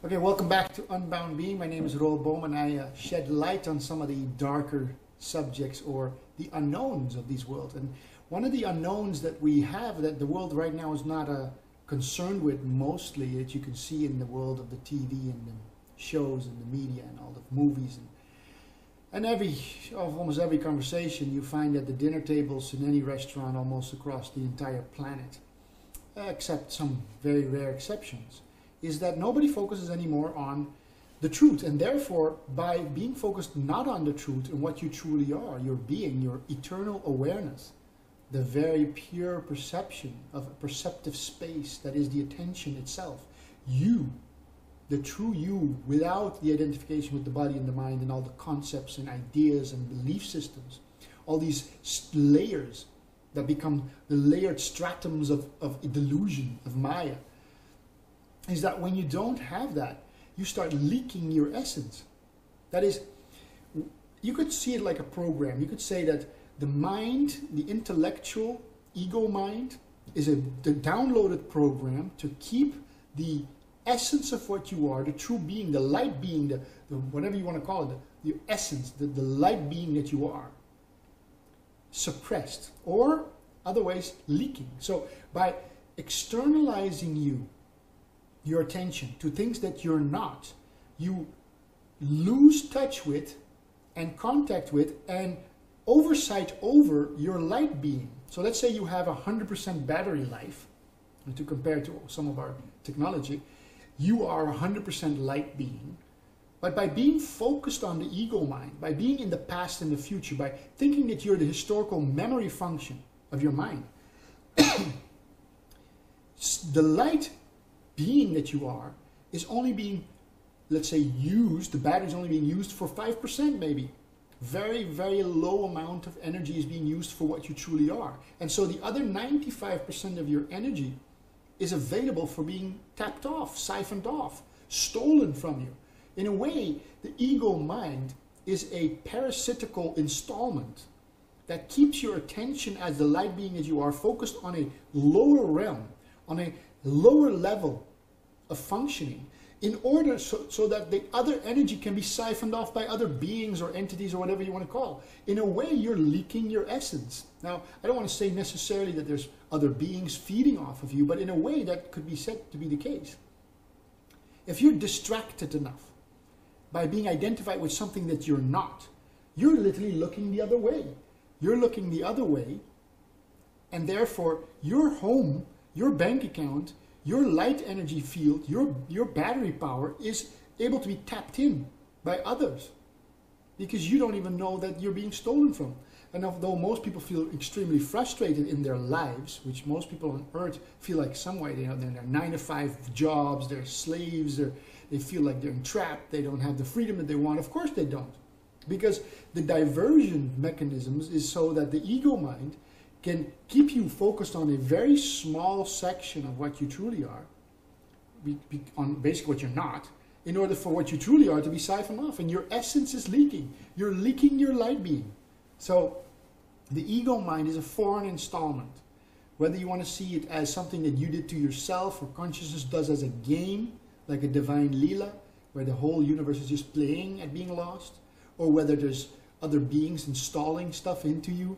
Okay, welcome back to Unbound Being. My name is Roel Boom, and I shed light on some of the darker subjects or the unknowns of these worlds. And one of the unknowns that we have that the world right now is not concerned with mostly, that you can see in the world of the TV and the shows and the media and all the movies and almost every conversation, you find at the dinner tables in any restaurant almost across the entire planet, except some very rare exceptions, is that nobody focuses anymore on the truth. And therefore, by being focused not on the truth and what you truly are, your being, your eternal awareness, the very pure perception of a perceptive space that is the attention itself, you, the true you, without the identification with the body and the mind and all the concepts and ideas and belief systems, all these layers that become the layered stratums of delusion, of Maya, is that when you don't have that, you start leaking your essence. That is, you could see it like a program. You could say that the mind, the intellectual ego mind, is the downloaded program to keep the essence of what you are, the true being, the light being, the whatever you want to call it, the essence, the light being that you are, suppressed, or otherwise leaking. So by externalizing your attention to things that you're not, you lose touch with and contact with and oversight over your light being. So let's say you have 100% battery life, and to compare to some of our technology, you are 100% light being. But by being focused on the ego mind, by being in the past and the future, by thinking that you're the historical memory function of your mind, the light being that you are is only being, let's say, used, the battery is only being used for 5% maybe. Very, very low amount of energy is being used for what you truly are. And so the other 95% of your energy is available for being tapped off, siphoned off, stolen from you. In a way, the ego mind is a parasitical installment that keeps your attention as the light being as you are focused on a lower realm, on a lower level of functioning, in order so that the other energy can be siphoned off by other beings or entities or whatever you want to call. In a way, you're leaking your essence. Now, I don't want to say necessarily that there's other beings feeding off of you, but in a way that could be said to be the case. If you're distracted enough by being identified with something that you're not, you're literally looking the other way. You're looking the other way, and therefore your home, your bank account, your light energy field, your battery power is able to be tapped in by others because you don't even know that you're being stolen from. And although most people feel extremely frustrated in their lives, which most people on earth feel like some way, they're in their 9-to-5 jobs, they're slaves, they feel like they're entrapped, they don't have the freedom that they want. Of course they don't. Because the diversion mechanisms is so that the ego mind can keep you focused on a very small section of what you truly are, on basically what you're not, in order for what you truly are to be siphoned off. And your essence is leaking. You're leaking your light being. So the ego mind is a foreign installment. Whether you want to see it as something that you did to yourself or consciousness does as a game, like a divine Leela, where the whole universe is just playing at being lost, or whether there's other beings installing stuff into you,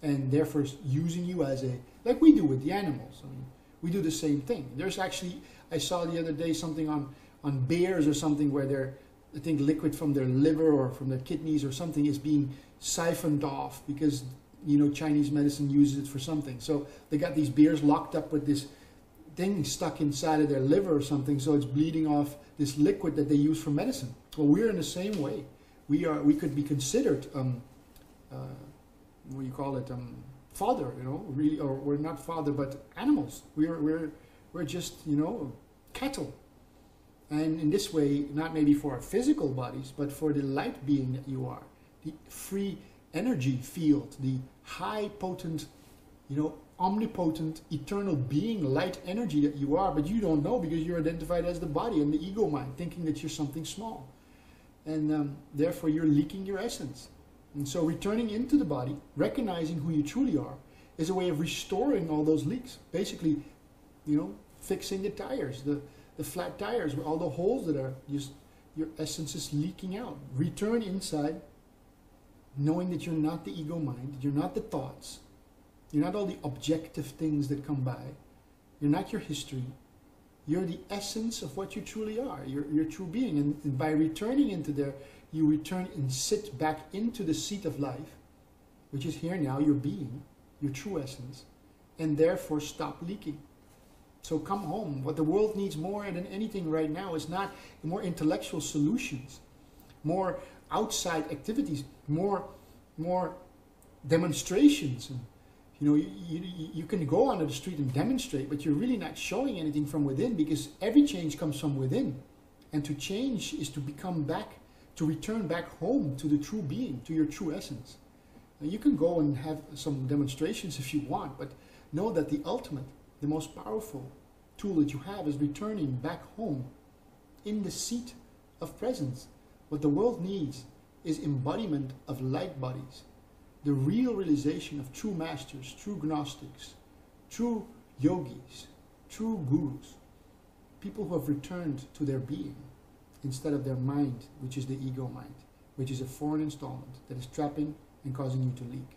and therefore using you as like we do with the animals. I mean, we do the same thing. There's actually, I saw the other day something on bears or something where I think liquid from their liver or from their kidneys or something is being siphoned off because, Chinese medicine uses it for something. So they got these bears locked up with this thing stuck inside of their liver or something, so it's bleeding off this liquid that they use for medicine. Well, we're in the same way. We could be considered what do you call it, father, really, or we're not father, but animals. We're just, cattle. And in this way, not maybe for our physical bodies, but for the light being that you are, the free energy field, the high potent, omnipotent, eternal being, light energy that you are, but you don't know because you're identified as the body and the ego mind, thinking that you're something small. And therefore you're leaking your essence. And so returning into the body, recognizing who you truly are, is a way of restoring all those leaks. Basically, fixing the tires, the the flat tires, all the holes that are just, your essence is leaking out. Return inside, knowing that you're not the ego mind, you're not the thoughts, you're not all the objective things that come by, you're not your history, you're the essence of what you truly are, your true being. And by returning into there, you return and sit back into the seat of life, which is here now, your being, your true essence, and therefore stop leaking. So come home. What the world needs more than anything right now is not more intellectual solutions, more outside activities, more demonstrations. And, you know, you can go onto the street and demonstrate, but you're really not showing anything from within, because every change comes from within. And to change is to become back, to return back home to the true being, to your true essence. Now, you can go and have some demonstrations if you want, but know that the ultimate, the most powerful tool that you have is returning back home in the seat of presence. What the world needs is embodiment of light bodies, the real realization of true masters, true gnostics, true yogis, true gurus, people who have returned to their being instead of their mind, which is the ego mind, which is a foreign installment that is trapping and causing you to leak.